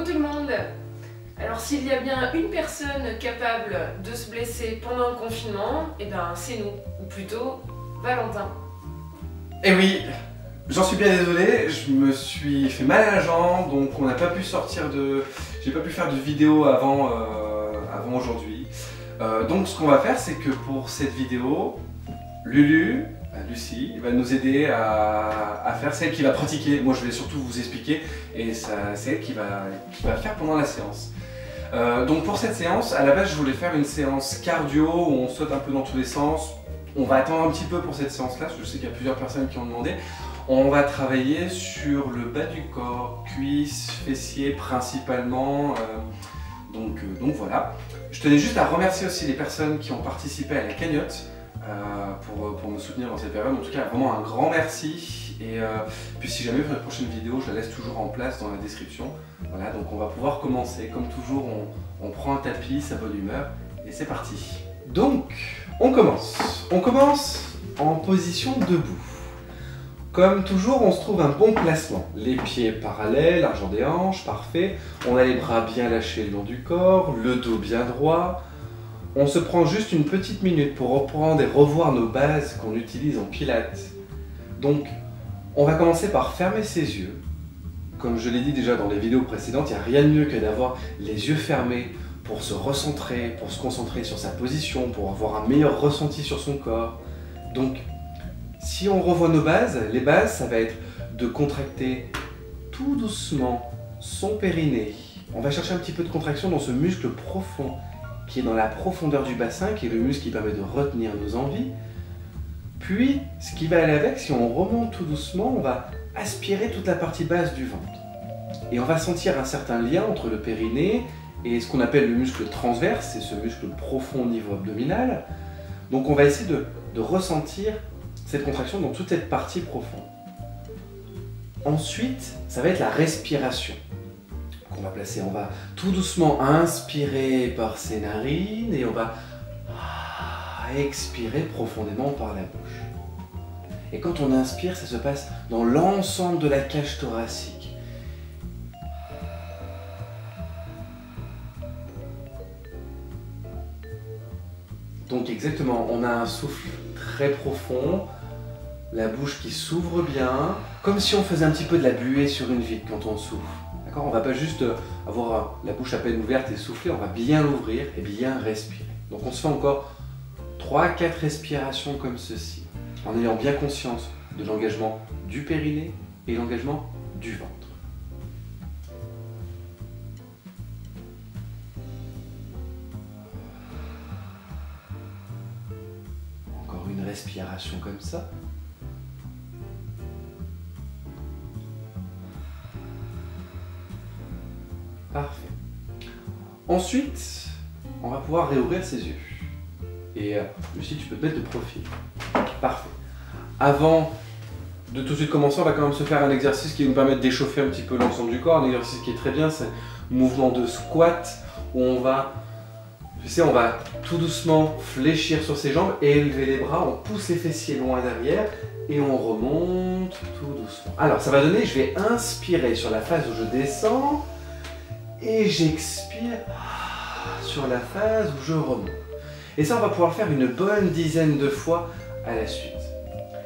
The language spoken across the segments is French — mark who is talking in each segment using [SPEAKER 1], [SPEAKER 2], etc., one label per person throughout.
[SPEAKER 1] tout le monde. Alors s'il y a bien une personne capable de se blesser pendant le confinement, eh ben c'est nous, ou plutôt Valentin.
[SPEAKER 2] Eh oui, j'en suis bien désolé, je me suis fait mal à la jambe, donc on n'a pas pu sortir de... J'ai pas pu faire de vidéo avant aujourd'hui. Donc ce qu'on va faire, c'est que pour cette vidéo, Lucie va nous aider à faire celle qui va pratiquer. Moi je vais surtout vous expliquer et c'est elle qui va faire pendant la séance. Donc pour cette séance, à la base je voulais faire une séance cardio où on saute un peu dans tous les sens. On va attendre un petit peu pour cette séance-là, parce que je sais qu'il y a plusieurs personnes qui ont demandé. On va travailler sur le bas du corps, cuisses, fessiers principalement. Donc voilà. Je tenais juste à remercier aussi les personnes qui ont participé à la cagnotte pour me soutenir dans cette période. En tout cas, vraiment un grand merci. Et puis si jamais pour la prochaine vidéo, je la laisse toujours en place dans la description. Voilà, donc on va pouvoir commencer. Comme toujours, on prend un tapis, sa bonne humeur, et c'est parti. Donc, on commence. On commence en position debout. Comme toujours, on se trouve un bon placement. Les pieds parallèles, largeur des hanches, parfait. On a les bras bien lâchés le long du corps, le dos bien droit. On se prend juste une petite minute pour reprendre et revoir nos bases qu'on utilise en pilates. Donc, on va commencer par fermer ses yeux. Comme je l'ai dit déjà dans les vidéos précédentes, il n'y a rien de mieux que d'avoir les yeux fermés pour se recentrer, pour se concentrer sur sa position, pour avoir un meilleur ressenti sur son corps. Donc, si on revoit nos bases, les bases, ça va être de contracter tout doucement son périnée. On va chercher un petit peu de contraction dans ce muscle profond qui est dans la profondeur du bassin, qui est le muscle qui permet de retenir nos envies. Puis, ce qui va aller avec, si on remonte tout doucement, on va aspirer toute la partie basse du ventre. Et on va sentir un certain lien entre le périnée et ce qu'on appelle le muscle transverse, c'est ce muscle profond au niveau abdominal. Donc on va essayer de ressentir cette contraction dans toute cette partie profonde. Ensuite, ça va être la respiration qu'on va placer. On va tout doucement inspirer par ses narines et on va expirer profondément par la bouche. Et quand on inspire, ça se passe dans l'ensemble de la cage thoracique. Donc exactement, on a un souffle très profond, la bouche qui s'ouvre bien, comme si on faisait un petit peu de la buée sur une vitre quand on souffle. D'accord ? On ne va pas juste avoir la bouche à peine ouverte et souffler, on va bien l'ouvrir et bien respirer. Donc on se fait encore 3-4 respirations comme ceci, en ayant bien conscience de l'engagement du périnée et l'engagement du ventre. Encore une respiration comme ça. Parfait. Ensuite, on va pouvoir réouvrir ses yeux. Et Lucie, tu peux te mettre de profil. Parfait. Avant de tout de suite commencer, on va quand même se faire un exercice qui va nous permettre d'échauffer un petit peu l'ensemble du corps. Un exercice qui est très bien, c'est un mouvement de squat où on va tout doucement fléchir sur ses jambes et élever les bras. On pousse les fessiers loin derrière et on remonte tout doucement. Alors ça va donner, je vais inspirer sur la phase où je descends et j'expire sur la phase où je remonte. Et ça, on va pouvoir le faire une bonne dizaine de fois à la suite.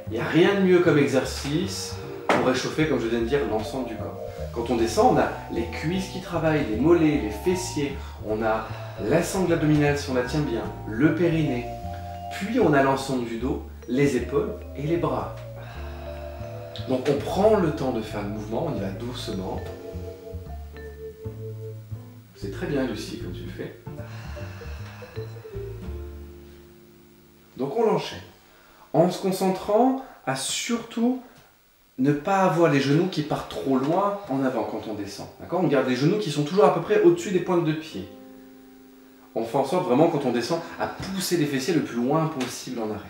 [SPEAKER 2] Il n'y a rien de mieux comme exercice pour réchauffer, comme je viens de dire, l'ensemble du corps. Quand on descend, on a les cuisses qui travaillent, les mollets, les fessiers, on a la sangle abdominale si on la tient bien, le périnée, puis on a l'ensemble du dos, les épaules et les bras. Donc on prend le temps de faire le mouvement, on y va doucement. C'est très bien Lucie comme tu le fais. Donc on l'enchaîne. En se concentrant à surtout ne pas avoir les genoux qui partent trop loin en avant quand on descend. D'accord ? On garde les genoux qui sont toujours à peu près au-dessus des pointes de pied. On fait en sorte vraiment quand on descend à pousser les fessiers le plus loin possible en arrière.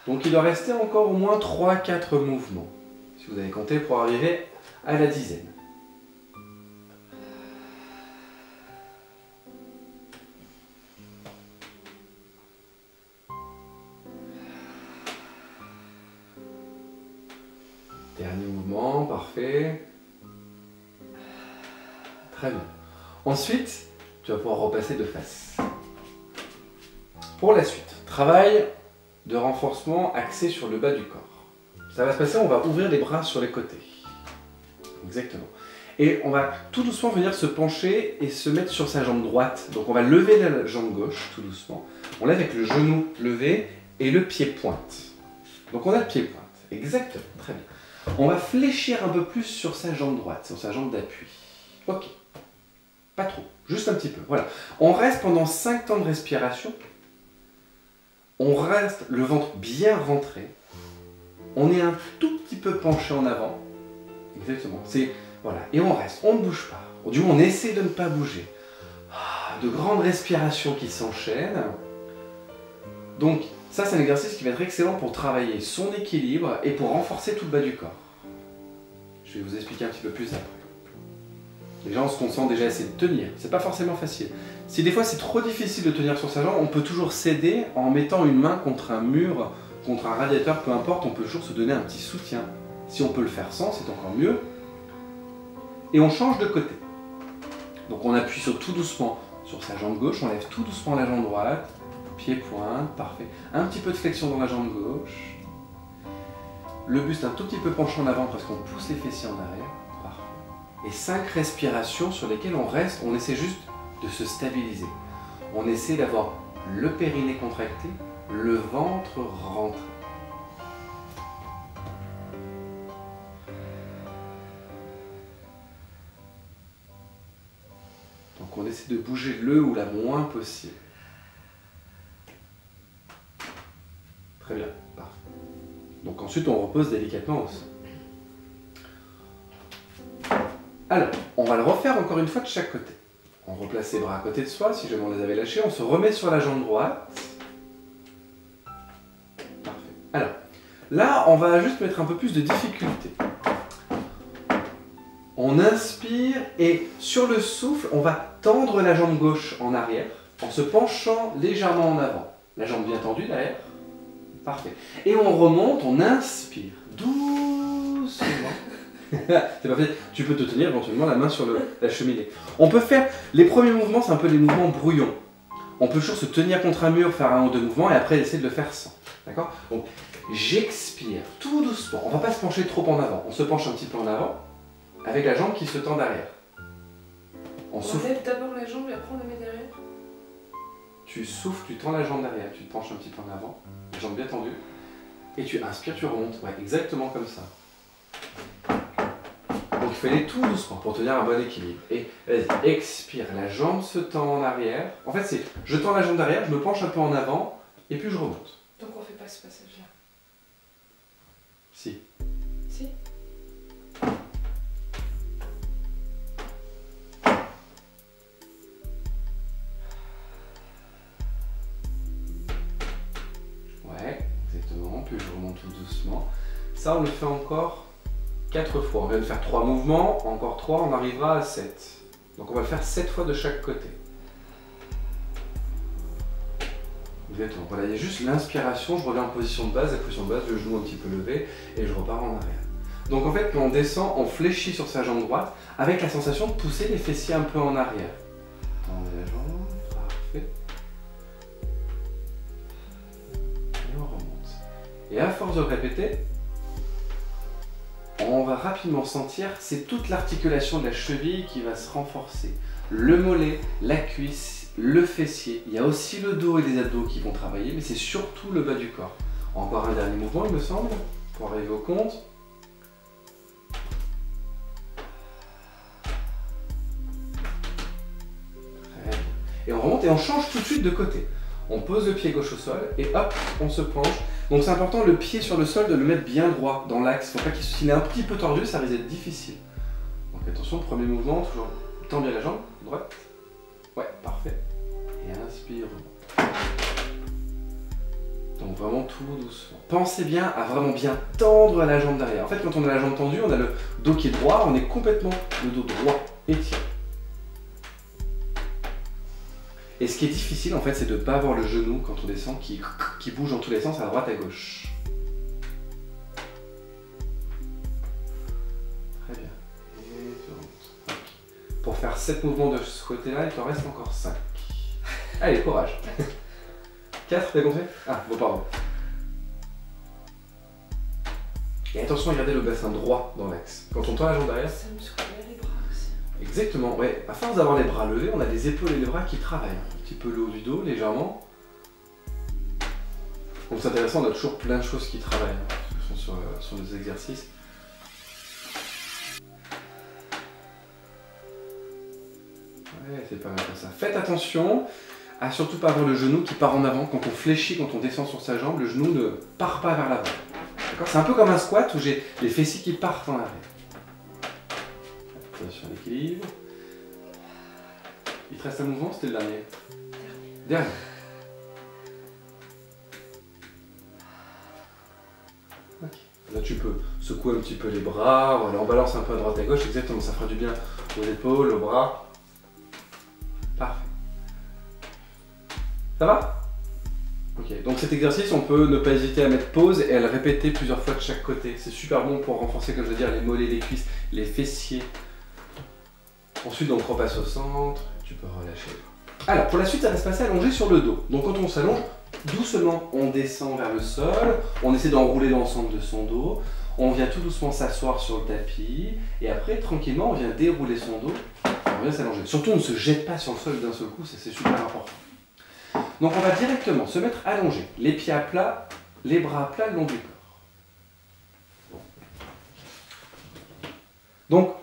[SPEAKER 2] Donc il doit rester encore au moins 3-4 mouvements. Si vous avez compté pour arriver à la dizaine. Dernier mouvement, parfait. Très bien. Ensuite, tu vas pouvoir repasser de face. Pour la suite, travail de renforcement axé sur le bas du corps. Ça va se passer, on va ouvrir les bras sur les côtés. Exactement. Et on va tout doucement venir se pencher et se mettre sur sa jambe droite. Donc on va lever la jambe gauche tout doucement. On lève avec le genou levé et le pied pointe. Donc on a le pied pointe. Exactement. Très bien. On va fléchir un peu plus sur sa jambe droite, sur sa jambe d'appui. Ok. Pas trop. Juste un petit peu. Voilà. On reste pendant 5 temps de respiration. On reste le ventre bien rentré. On est un tout petit peu penché en avant. Exactement. Voilà. Et on reste. On ne bouge pas. Du moins, on essaie de ne pas bouger. De grandes respirations qui s'enchaînent. Donc, ça, c'est un exercice qui va être excellent pour travailler son équilibre et pour renforcer tout le bas du corps. Je vais vous expliquer un petit peu plus après. Déjà, on se concentre déjà à essayer de tenir. C'est pas forcément facile. Si des fois c'est trop difficile de tenir sur sa jambe, on peut toujours s'aider en mettant une main contre un mur, contre un radiateur, peu importe, on peut toujours se donner un petit soutien. Si on peut le faire sans, c'est encore mieux. Et on change de côté. Donc on appuie tout doucement sur sa jambe gauche, on lève tout doucement la jambe droite, pied pointe, parfait. Un petit peu de flexion dans la jambe gauche. Le buste un tout petit peu penché en avant parce qu'on pousse les fessiers en arrière. Parfait. Et 5 respirations sur lesquelles on reste, on essaie juste de se stabiliser. On essaie d'avoir le périnée contracté, le ventre rentré. Donc on essaie de bouger le ou la moins possible. Très bien, parfait. Donc ensuite on repose délicatement au sol. Alors, on va le refaire encore une fois de chaque côté. On replace les bras à côté de soi, si jamais on les avait lâchés. On se remet sur la jambe droite. Parfait. Alors, là, on va juste mettre un peu plus de difficulté. On inspire et sur le souffle, on va tendre la jambe gauche en arrière en se penchant légèrement en avant. La jambe bien tendue derrière. Parfait. Et on remonte, on inspire doucement. C'est pas fait. Tu peux te tenir éventuellement la main sur la cheminée. On peut faire, les premiers mouvements, c'est un peu des mouvements brouillons. On peut toujours se tenir contre un mur, faire 1 ou 2 mouvements et après essayer de le faire sans. D'accord? Donc j'expire tout doucement. On va pas se pencher trop en avant. On se penche un petit peu en avant avec la jambe qui se tend derrière.
[SPEAKER 1] On lève d'abord la jambe et après on la met derrière.
[SPEAKER 2] Tu souffles, tu tends la jambe derrière, tu te penches un petit peu en avant, la jambe bien tendue, et tu inspires, tu remontes. Ouais, exactement comme ça. Donc il faut aller tout doucement pour tenir un bon équilibre. Et vas-y, expire, la jambe se tend en arrière. En fait, c'est je tends la jambe derrière, je me penche un peu en avant, et puis je remonte.
[SPEAKER 1] Donc on fait pas ce passage-là.
[SPEAKER 2] Si.
[SPEAKER 1] Si.
[SPEAKER 2] Ouais, exactement. Puis je remonte tout doucement. Ça, on le fait encore 4 fois. On vient de faire 3 mouvements, encore 3, on arrivera à 7. Donc on va le faire 7 fois de chaque côté. Exactement. Voilà, il y a juste l'inspiration, je reviens en position de base, la position de base, le genou un petit peu levé, et je repars en arrière. Donc en fait, quand on descend, on fléchit sur sa jambe droite, avec la sensation de pousser les fessiers un peu en arrière. Tendez la jambe, parfait. Et on remonte. Et à force de le répéter, on va rapidement sentir, c'est toute l'articulation de la cheville qui va se renforcer. Le mollet, la cuisse, le fessier. Il y a aussi le dos et les abdos qui vont travailler, mais c'est surtout le bas du corps. Encore un dernier mouvement, il me semble, pour arriver au compte. Très bien. Et on remonte et on change tout de suite de côté. On pose le pied gauche au sol et hop, on se penche. Donc c'est important le pied sur le sol de le mettre bien droit dans l'axe. Il ne faut pas qu'il est un petit peu tordu, ça risque d'être difficile. Donc attention, premier mouvement, toujours tends bien la jambe, droite. Ouais, parfait. Et inspire. Donc vraiment tout doucement. Pensez bien à vraiment bien tendre la jambe derrière. En fait, quand on a la jambe tendue, on a le dos qui est droit, on est complètement le dos droit étiré. Et ce qui est difficile en fait, c'est de ne pas avoir le genou quand on descend qui bouge dans tous les sens à droite à gauche. pour faire 7 mouvements de ce côté-là, il t'en reste encore 5. Allez, courage. 4, t'as compris? Ah, bon, pardon. Et attention à garder le bassin droit dans l'axe. Quand on tend la jambe derrière...
[SPEAKER 1] Ça muscule les bras aussi.
[SPEAKER 2] Exactement, ouais. À force d'avoir les bras levés, on a les épaules et les bras qui travaillent. Un petit peu le haut du dos, légèrement. Donc c'est intéressant, on a toujours plein de choses qui travaillent sur les exercices. Ouais, c'est pas mal comme ça. Faites attention à surtout pas avoir le genou qui part en avant. Quand on fléchit, quand on descend sur sa jambe, le genou ne part pas vers l'avant. D'accord? C'est un peu comme un squat où j'ai les fessiers qui partent en arrière. Attention à l'équilibre. Il te reste un mouvement, c'était le dernier. Dernier. Okay. Là tu peux secouer un petit peu les bras, voilà, on balance un peu à droite et à gauche, exactement, ça fera du bien aux épaules, aux bras. Parfait. Ça va? Ok, donc cet exercice, on peut ne pas hésiter à mettre pause et à le répéter plusieurs fois de chaque côté. C'est super bon pour renforcer, comme je veux dire, les mollets, les cuisses, les fessiers. Ensuite, donc, repasse au centre, tu peux relâcher. Alors, pour la suite, ça va se passer allongé sur le dos. Donc, quand on s'allonge, doucement, on descend vers le sol, on essaie d'enrouler l'ensemble de son dos, on vient tout doucement s'asseoir sur le tapis, et après, tranquillement, on vient dérouler son dos, on vient s'allonger. Surtout, on ne se jette pas sur le sol d'un seul coup, c'est super important. Donc, on va directement se mettre allongé, les pieds à plat, les bras à plat le long du corps. Donc,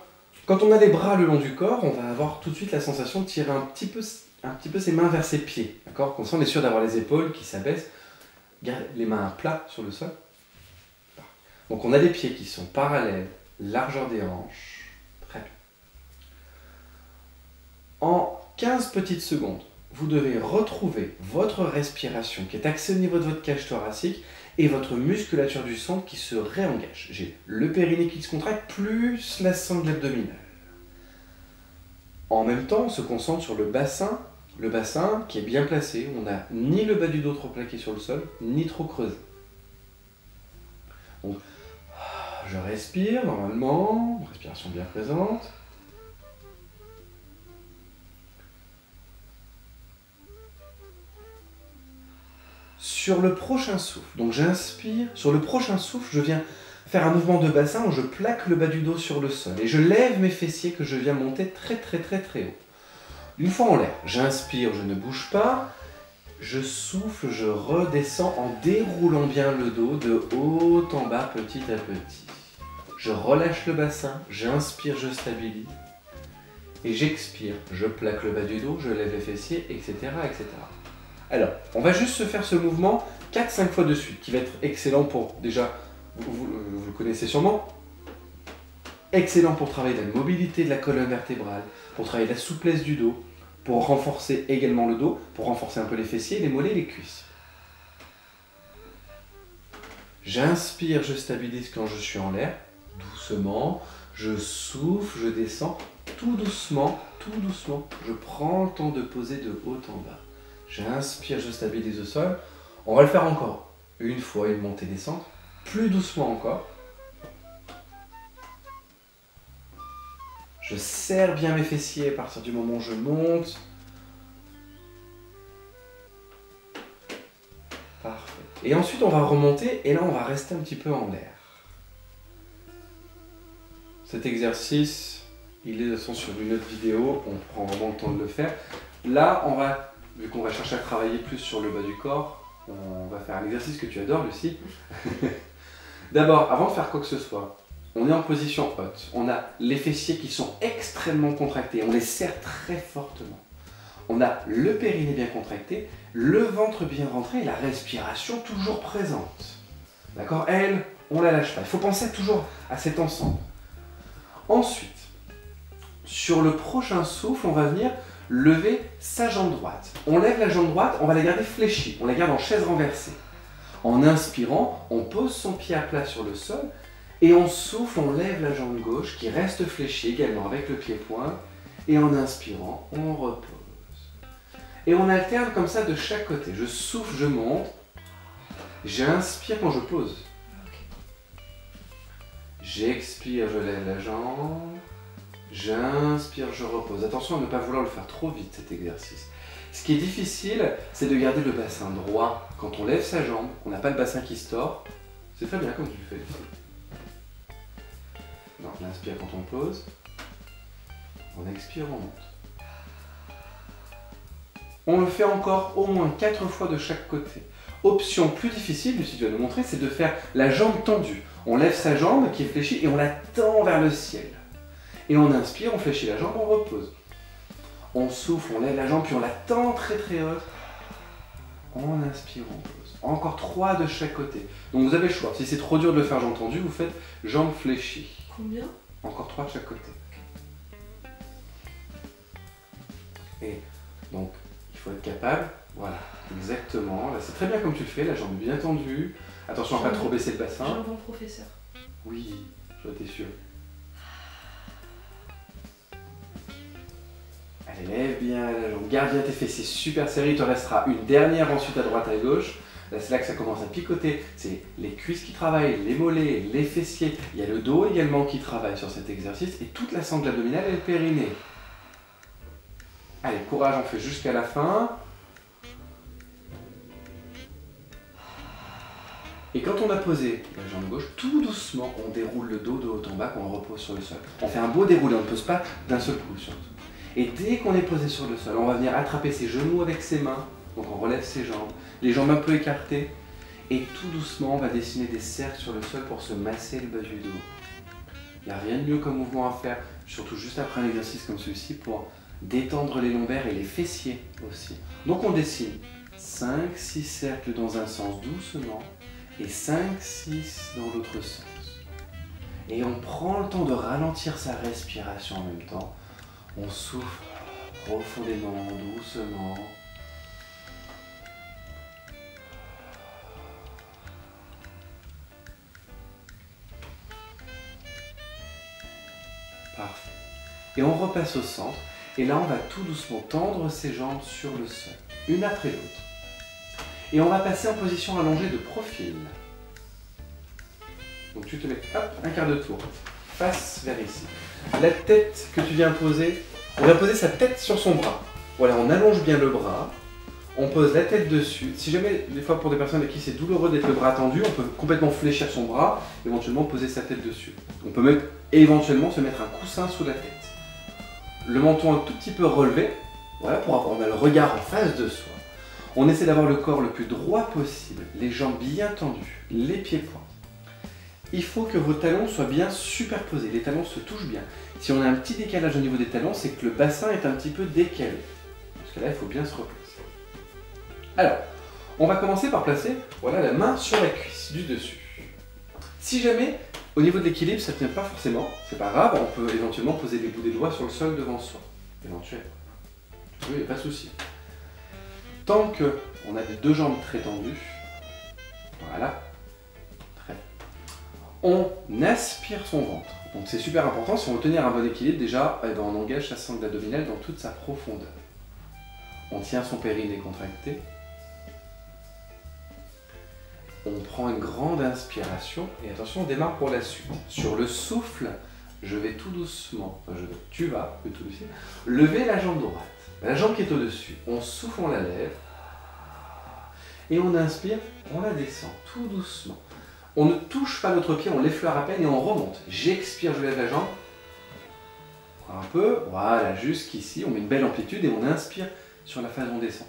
[SPEAKER 2] quand on a les bras le long du corps, on va avoir tout de suite la sensation de tirer un petit peu ses mains vers ses pieds. D'accord? Comme ça, on est sûr d'avoir les épaules qui s'abaissent. Garde les mains à plat sur le sol. Donc, on a les pieds qui sont parallèles, largeur des hanches. Très bien. En 15 petites secondes, vous devez retrouver votre respiration qui est axée au niveau de votre cage thoracique et votre musculature du centre qui se réengage. J'ai le périnée qui se contracte plus la sangle abdominale. En même temps, on se concentre sur le bassin qui est bien placé. On n'a ni le bas du dos trop plaqué sur le sol, ni trop creusé. Donc, je respire normalement, respiration bien présente. Sur le prochain souffle, donc j'inspire, sur le prochain souffle, je viens faire un mouvement de bassin où je plaque le bas du dos sur le sol et je lève mes fessiers que je viens monter très haut. Une fois en l'air, j'inspire, je ne bouge pas, je souffle, je redescends en déroulant bien le dos de haut en bas petit à petit. Je relâche le bassin, j'inspire, je stabilise et j'expire, je plaque le bas du dos, je lève les fessiers, etc. etc. Alors, on va juste se faire ce mouvement 4-5 fois de suite, qui va être excellent pour, déjà, vous le connaissez sûrement, excellent pour travailler la mobilité de la colonne vertébrale, pour travailler la souplesse du dos, pour renforcer également le dos, pour renforcer un peu les fessiers, les mollets et les cuisses. J'inspire, je stabilise quand je suis en l'air, doucement, je souffle, je descends, tout doucement, je prends le temps de poser de haut en bas. J'inspire, je stabilise au sol. On va le faire encore. Une fois, une montée-descente. Plus doucement encore. Je serre bien mes fessiers à partir du moment où je monte. Parfait. Et ensuite, on va remonter et là, on va rester un petit peu en l'air. Cet exercice, il est de toute façon sur une autre vidéo. On prend vraiment le temps de le faire. Là, vu qu'on va chercher à travailler plus sur le bas du corps, on va faire un exercice que tu adores, Lucie. D'abord, avant de faire quoi que ce soit, on est en position haute. On a les fessiers qui sont extrêmement contractés. On les serre très fortement. On a le périnée bien contracté, le ventre bien rentré et la respiration toujours présente. D'accord? Elle, on la lâche pas. Il faut penser toujours à cet ensemble. Ensuite, sur le prochain souffle, on va venir lever sa jambe droite. On lève la jambe droite, on va la garder fléchie, on la garde en chaise renversée. En inspirant, on pose son pied à plat sur le sol et on souffle, on lève la jambe gauche qui reste fléchie également avec le pied-point et en inspirant, on repose. Et on alterne comme ça de chaque côté. Je souffle, je monte, j'inspire quand je pose. J'expire, je lève la jambe J'inspire, je repose. Attention à ne pas vouloir le faire trop vite cet exercice. Ce qui est difficile, c'est de garder le bassin droit. Quand on lève sa jambe, on n'a pas le bassin qui se tord. C'est très bien comme tu le fais ici. Donc on inspire quand on pose. On expire, on monte. On le fait encore au moins 4 fois de chaque côté. Option plus difficile, si tu vas nous montrer, c'est de faire la jambe tendue. On lève sa jambe qui est fléchie et on la tend vers le ciel. Et on inspire, on fléchit la jambe, on repose. On souffle, on lève la jambe, puis on la tend très très haute. On inspire, on pose. Encore 3 de chaque côté. Donc vous avez le choix. Si c'est trop dur de le faire jambe tendue, vous faites jambe fléchie.
[SPEAKER 1] Combien?
[SPEAKER 2] Encore 3 de chaque côté. Et donc, il faut être capable, voilà, exactement. Là, c'est très bien comme tu le fais, la jambe bien tendue. Attention à ne pas trop baisser le bassin.
[SPEAKER 1] J'ai un bon professeur.
[SPEAKER 2] Oui, j'en étais sûr. Allez, lève bien la jambe, garde bien tes fessiers, super serré. Il te restera une dernière ensuite à droite, à gauche. Là, c'est là que ça commence à picoter. C'est les cuisses qui travaillent, les mollets, les fessiers. Il y a le dos également qui travaille sur cet exercice et toute la sangle abdominale et le périnée. Allez, courage, on fait jusqu'à la fin. Et quand on a posé la jambe gauche, tout doucement, on déroule le dos de haut en bas, qu'on repose sur le sol. On fait un beau déroulé, on ne pose pas d'un seul coup surtout. Et dès qu'on est posé sur le sol, on va venir attraper ses genoux avec ses mains. Donc on relève ses jambes, les jambes un peu écartées. Et tout doucement, on va dessiner des cercles sur le sol pour se masser le bas du dos. Il n'y a rien de mieux comme mouvement à faire, surtout juste après un exercice comme celui-ci, pour détendre les lombaires et les fessiers aussi. Donc on dessine 5-6 cercles dans un sens doucement et 5-6 dans l'autre sens. Et on prend le temps de ralentir sa respiration en même temps. On souffle profondément, doucement. Parfait. Et on repasse au centre. Et là, on va tout doucement tendre ses jambes sur le sol, une après l'autre. Et on va passer en position allongée de profil. Donc tu te mets, hop, un quart de tour, face vers ici. La tête que tu viens poser, on va poser sa tête sur son bras. Voilà, on allonge bien le bras, on pose la tête dessus. Si jamais, des fois pour des personnes à qui c'est douloureux d'être le bras tendu, on peut complètement fléchir son bras, éventuellement poser sa tête dessus. On peut même éventuellement se mettre un coussin sous la tête. Le menton un tout petit peu relevé, voilà, pour avoir le regard en face de soi. On essaie d'avoir le corps le plus droit possible, les jambes bien tendues, les pieds points. Il faut que vos talons soient bien superposés, les talons se touchent bien. Si on a un petit décalage au niveau des talons, c'est que le bassin est un petit peu décalé. Dans ce cas-là, il faut bien se replacer. Alors, on va commencer par placer voilà, la main sur la cuisse du dessus. Si jamais, au niveau de l'équilibre, ça ne tient pas forcément, c'est pas grave, on peut éventuellement poser les bouts des doigts sur le sol devant soi. Éventuellement. Oui, il n'y a pas de souci. Tant qu'on a les deux jambes très tendues, voilà, très bien. On aspire son ventre. Donc c'est super important, si on veut tenir un bon équilibre, déjà, eh ben, on engage sa sangle abdominale dans toute sa profondeur. On tient son périnée contracté. On prend une grande inspiration et attention, on démarre pour la suite. Sur le souffle, je vais tout doucement, tu vas tout doucement, lever la jambe droite. La jambe qui est au-dessus, on souffle, on la lève. Et on inspire, on la descend tout doucement. On ne touche pas notre pied, on l'effleure à peine et on remonte. J'expire, je lève la jambe. Encore un peu, voilà, jusqu'ici, on met une belle amplitude et on inspire sur la phase où on descend.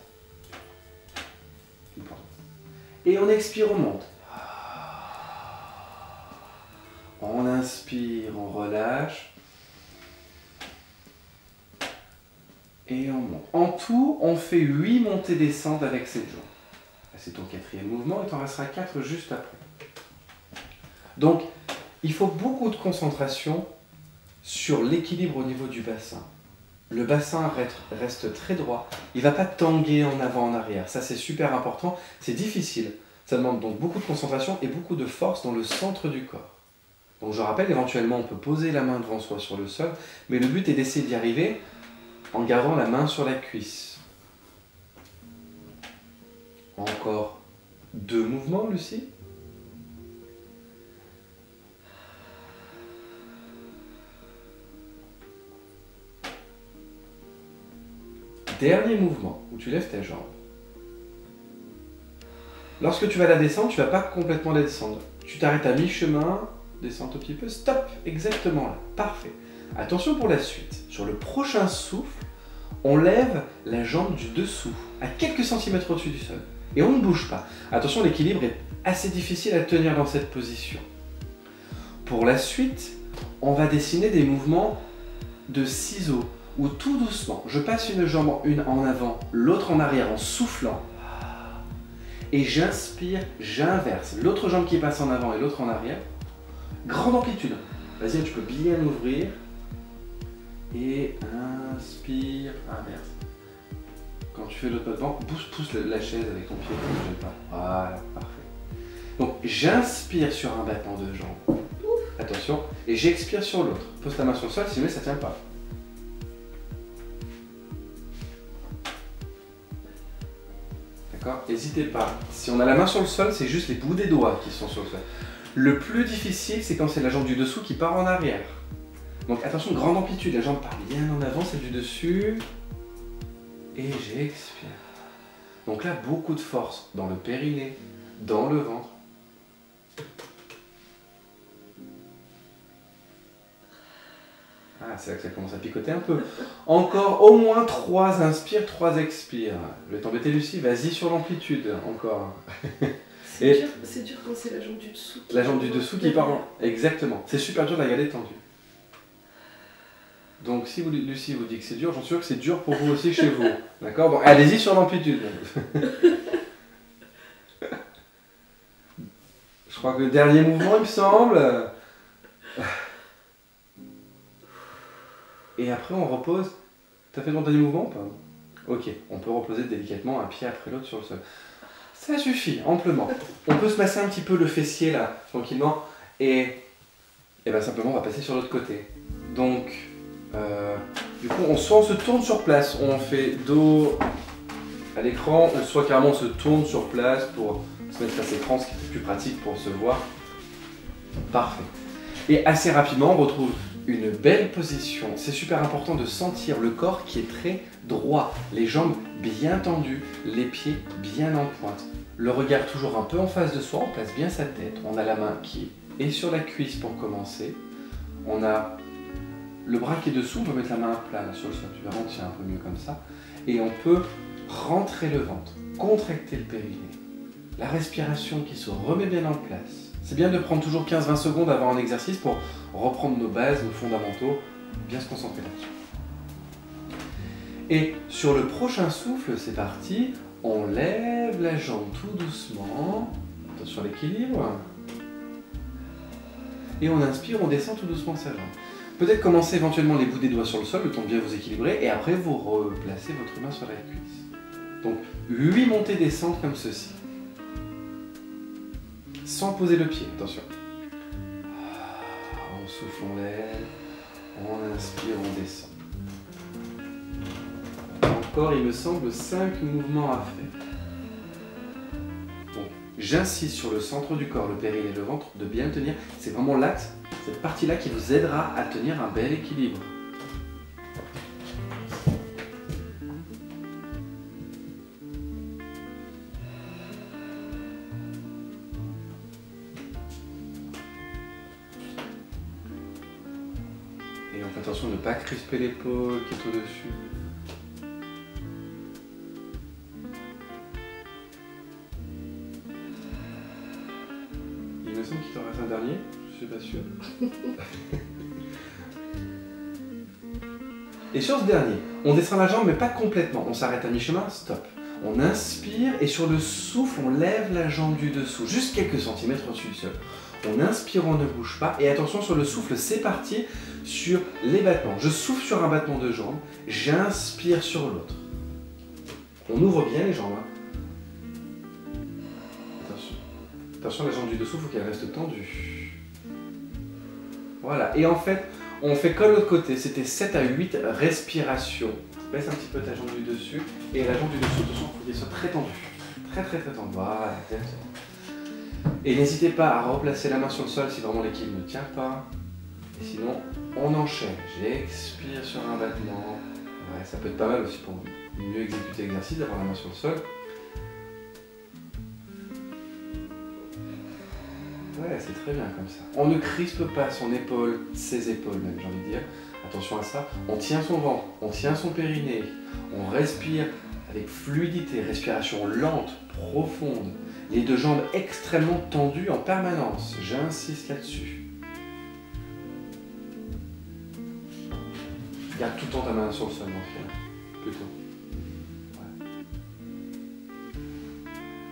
[SPEAKER 2] Et on expire, on monte. On inspire, on relâche. Et on monte. En tout, on fait 8 montées-descentes avec cette jambe. C'est ton 4e mouvement, il t'en restera 4 juste après. Donc, il faut beaucoup de concentration sur l'équilibre au niveau du bassin. Le bassin reste très droit, il ne va pas tanguer en avant, en arrière. Ça, c'est super important, c'est difficile. Ça demande donc beaucoup de concentration et beaucoup de force dans le centre du corps. Donc je rappelle, éventuellement, on peut poser la main devant soi sur le sol, mais le but est d'essayer d'y arriver en gardant la main sur la cuisse. Encore 2 mouvements, Lucie. Dernier mouvement, où tu lèves ta jambe. Lorsque tu vas la descendre, tu ne vas pas complètement la descendre. Tu t'arrêtes à mi-chemin, descends un tout petit peu, stop, exactement là, parfait. Attention pour la suite, sur le prochain souffle, on lève la jambe du dessous, à quelques centimètres au-dessus du sol. Et on ne bouge pas. Attention, l'équilibre est assez difficile à tenir dans cette position. Pour la suite, on va dessiner des mouvements de ciseaux, où tout doucement, je passe une jambe une en avant, l'autre en arrière en soufflant. Et j'inspire, j'inverse. L'autre jambe qui passe en avant et l'autre en arrière. Grande amplitude. Vas-y, tu peux bien ouvrir. Et inspire, inverse. Quand tu fais l'autre battement, pousse la chaise avec ton pied, ne gêne pas. Voilà, parfait. Donc j'inspire sur un battement de jambe. Attention. Et j'expire sur l'autre. Pose ta main sur le sol si jamais ça ne tient pas. N'hésitez pas. Si on a la main sur le sol, c'est juste les bouts des doigts qui sont sur le sol. Le plus difficile, c'est quand c'est la jambe du dessous qui part en arrière. Donc attention, grande amplitude. La jambe part bien en avant, celle du dessus. Et j'expire. Donc là, beaucoup de force dans le périnée, dans le ventre. Ah, c'est là que ça commence à picoter un peu. Encore au moins 3 inspires, 3 expires. Je vais t'embêter Lucie, vas-y sur l'amplitude, encore.
[SPEAKER 1] C'est dur quand c'est la jambe du dessous.
[SPEAKER 2] La jambe du dessous qui part en... Exactement. C'est super dur de la garder tendue. Donc si Lucie vous dit que c'est dur, j'en suis sûr que c'est dur pour vous aussi chez vous. D'accord? Donc allez-y sur l'amplitude. Je crois que le dernier mouvement, il me semble. Et après on repose. T'as fait ton dernier mouvement ou pas? Ok, on peut reposer délicatement un pied après l'autre sur le sol. Ça suffit, amplement. On peut se masser un petit peu le fessier là, tranquillement. Et ben simplement on va passer sur l'autre côté. Donc, du coup, soit on se tourne sur place, on fait dos à l'écran, ou soit carrément on se tourne sur place pour se mettre à cet écran, ce qui est plus pratique pour se voir. Parfait. Et assez rapidement, on retrouve une belle position. C'est super important de sentir le corps qui est très droit, les jambes bien tendues, les pieds bien en pointe. Le regard toujours un peu en face de soi, on place bien sa tête. On a la main qui est sur la cuisse pour commencer. On a le bras qui est dessous, on peut mettre la main à plat là, sur le sol. Tu vas rentrer un peu mieux comme ça. Et on peut rentrer le ventre, contracter le périnée. La respiration qui se remet bien en place. C'est bien de prendre toujours 15-20 secondes avant un exercice pour reprendre nos bases, nos fondamentaux, bien se concentrer là-dessus. Et sur le prochain souffle, c'est parti, on lève la jambe tout doucement, attention à l'équilibre, et on inspire, on descend tout doucement sa jambe. Peut-être commencer éventuellement les bouts des doigts sur le sol, le temps de bien vous équilibrer, et après vous replacez votre main sur la cuisse. Donc 8 montées-descentes comme ceci. Sans poser le pied, attention. On souffle, on lève, on inspire, on descend. Encore, il me semble, 5 mouvements à faire. Donc, j'insiste sur le centre du corps, le périnée et le ventre, de bien tenir. C'est vraiment l'axe, cette partie-là qui vous aidera à tenir un bel équilibre. Et on fait attention de ne pas crisper l'épaule qui est au-dessus. Il me semble qu'il t'en reste un dernier, je suis pas sûr. Et sur ce dernier, on descend la jambe mais pas complètement. On s'arrête à mi-chemin, stop. On inspire et sur le souffle, on lève la jambe du dessous, juste quelques centimètres au-dessus du sol. On inspire, on ne bouge pas. Et attention sur le souffle, c'est parti sur les battements. Je souffle sur un battement de jambe, j'inspire sur l'autre. On ouvre bien les jambes. Attention. Attention, la jambe du dessous, il faut qu'elle reste tendue. Voilà. Et en fait, on fait comme l'autre côté. C'était 7 à 8 respirations. Baisse un petit peu ta jambe du dessus. Et la jambe du dessous, attention, il faut qu'elle soit très tendue. Très tendue. Voilà, tête. Et n'hésitez pas à replacer la main sur le sol si vraiment l'équilibre ne tient pas. Et sinon, on enchaîne. J'expire sur un battement. Ouais, ça peut être pas mal aussi pour vous. mieux exécuter l'exercice, d'avoir la main sur le sol. Ouais, c'est très bien comme ça. On ne crispe pas son épaule, ses épaules même, j'ai envie de dire. Attention à ça. On tient son ventre, on tient son périnée. On respire avec fluidité, respiration lente, profonde. Les deux jambes extrêmement tendues en permanence. J'insiste là-dessus. Garde tout le temps ta main sur le sol, mon frère. Plutôt. Ouais.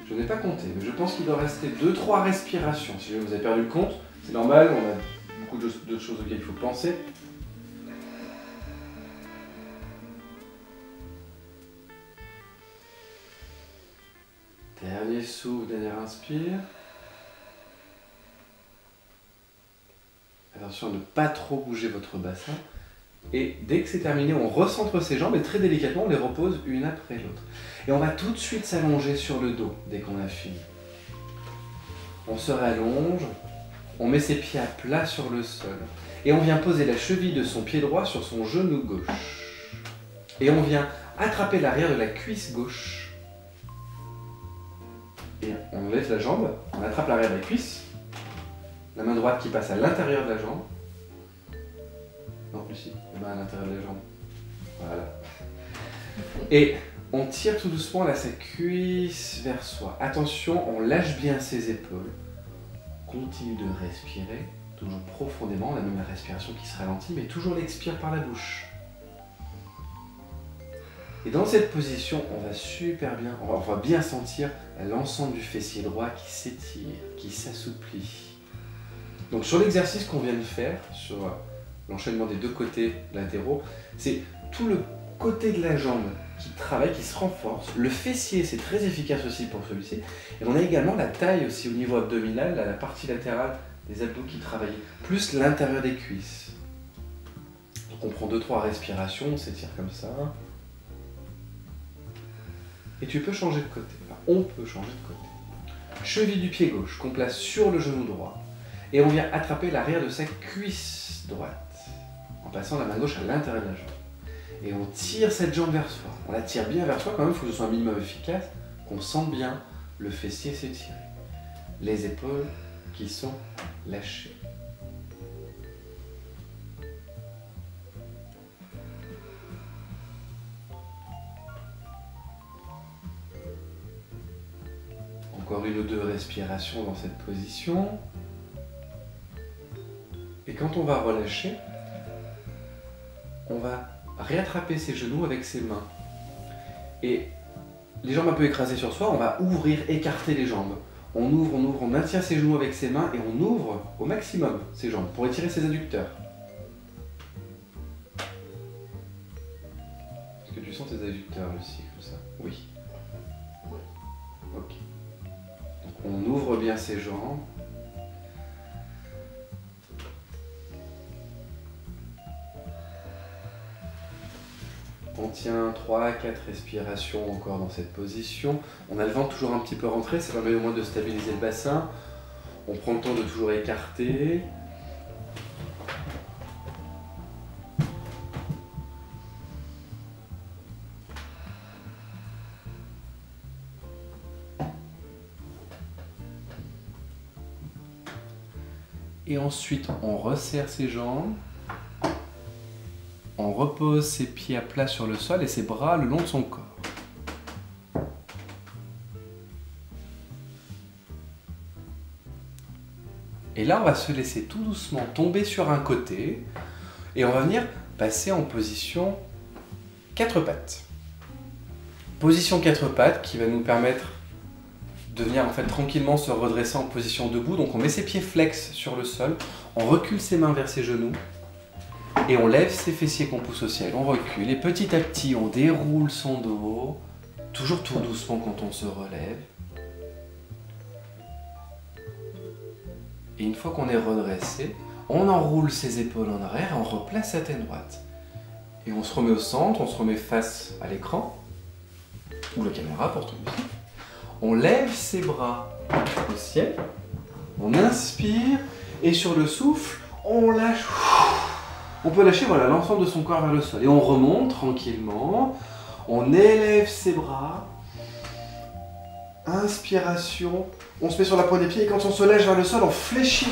[SPEAKER 2] Je n'ai pas compté, mais je pense qu'il doit rester 2-3 respirations. Si vous avez perdu le compte, c'est normal, on a beaucoup d'autres choses auxquelles il faut penser. Dernier souffle, dernier inspire. Attention à ne pas trop bouger votre bassin. Et dès que c'est terminé, on recentre ses jambes et très délicatement, on les repose une après l'autre. Et on va tout de suite s'allonger sur le dos dès qu'on a fini. On se rallonge, on met ses pieds à plat sur le sol. Et on vient poser la cheville de son pied droit sur son genou gauche. Et on vient attraper l'arrière de la cuisse gauche. Et on lève la jambe, on attrape l'arrière de la cuisse. La main droite qui passe à l'intérieur de la jambe. Non, Lucie, la main à l'intérieur de la jambe. Voilà. Et on tire tout doucement là sa cuisse vers soi. Attention, on lâche bien ses épaules. Continue de respirer, toujours profondément. On a même la respiration qui se ralentit, mais toujours l'expire par la bouche. Et dans cette position, on va super bien, on va bien sentir l'ensemble du fessier droit qui s'étire, qui s'assouplit. Donc sur l'exercice qu'on vient de faire, sur l'enchaînement des deux côtés latéraux, c'est tout le côté de la jambe qui travaille, qui se renforce. Le fessier, c'est très efficace aussi pour celui-ci. Et on a également la taille aussi au niveau abdominal, la partie latérale des abdos qui travaillent, plus l'intérieur des cuisses. Donc on prend 2-3 respirations, on s'étire comme ça. Et tu peux changer de côté. Enfin, on peut changer de côté. Cheville du pied gauche qu'on place sur le genou droit. Et on vient attraper l'arrière de sa cuisse droite en passant la main gauche à l'intérieur de la jambe. Et on tire cette jambe vers soi. On la tire bien vers soi quand même, il faut que ce soit un minimum efficace, qu'on sente bien le fessier s'étirer. Les épaules qui sont lâchées. Encore une ou deux respirations dans cette position. Et quand on va relâcher, on va réattraper ses genoux avec ses mains. Et les jambes un peu écrasées sur soi, on va ouvrir, écarter les jambes. On ouvre, on maintient ses genoux avec ses mains et on ouvre au maximum ses jambes pour étirer ses adducteurs. Est-ce que tu sens tes adducteurs, Lucie, comme ça? Oui. Ok. Donc on ouvre bien ses jambes. On tient 3 à 4 respirations encore dans cette position. On a le ventre toujours un petit peu rentré, ça permet au moins de stabiliser le bassin. On prend le temps de toujours écarter. Et ensuite, on resserre ses jambes. On repose ses pieds à plat sur le sol et ses bras le long de son corps. Et là, on va se laisser tout doucement tomber sur un côté et on va venir passer en position 4 pattes. Position 4 pattes qui va nous permettre de venir en fait tranquillement se redresser en position debout. Donc on met ses pieds flex sur le sol, on recule ses mains vers ses genoux. Et on lève ses fessiers qu'on pousse au ciel, on recule et petit à petit on déroule son dos, toujours tout doucement quand on se relève. Et une fois qu'on est redressé, on enroule ses épaules en arrière et on replace sa tête droite. Et on se remet au centre, on se remet face à l'écran, ou la caméra pour tout le monde. On lève ses bras au ciel, on inspire et sur le souffle, on lâche. On peut lâcher voilà, l'ensemble de son corps vers le sol. Et on remonte tranquillement. On élève ses bras. Inspiration. On se met sur la pointe des pieds et quand on se lève vers le sol, on fléchit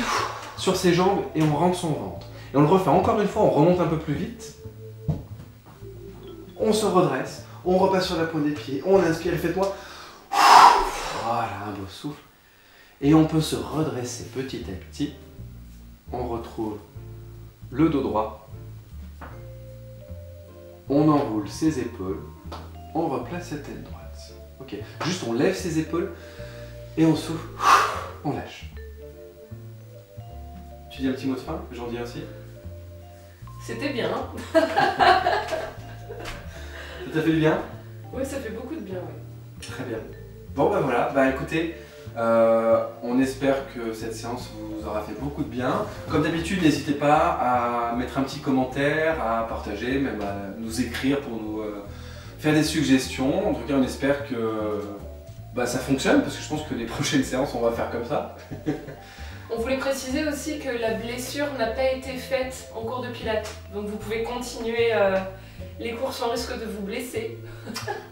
[SPEAKER 2] sur ses jambes et on rentre son ventre. Et on le refait encore une fois, on remonte un peu plus vite. On se redresse, on repasse sur la pointe des pieds, on inspire et faites-moi. Voilà, un beau souffle. Et on peut se redresser petit à petit. On retrouve le dos droit. On enroule ses épaules. On replace sa tête droite. Ok, juste on lève ses épaules et on souffle. On lâche. Tu dis un petit mot de fin? J'en dis ainsi.
[SPEAKER 1] C'était bien.
[SPEAKER 2] Ça t'a fait du bien?
[SPEAKER 1] Oui, ça fait beaucoup de bien, oui.
[SPEAKER 2] Très bien. Bon bah voilà, bah écoutez, on espère que cette séance vous aura fait beaucoup de bien. Comme d'habitude, n'hésitez pas à mettre un petit commentaire, à partager, même à nous écrire pour nous faire des suggestions. En tout cas, on espère que bah, ça fonctionne, parce que je pense que les prochaines séances, on va faire comme ça.
[SPEAKER 1] On voulait préciser aussi que la blessure n'a pas été faite en cours de pilates. Donc vous pouvez continuer les cours sans risque de vous blesser.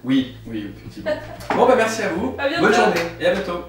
[SPEAKER 2] Oui, oui, effectivement. Bon bah merci à vous.
[SPEAKER 1] À bientôt.
[SPEAKER 2] Bonne journée et à bientôt.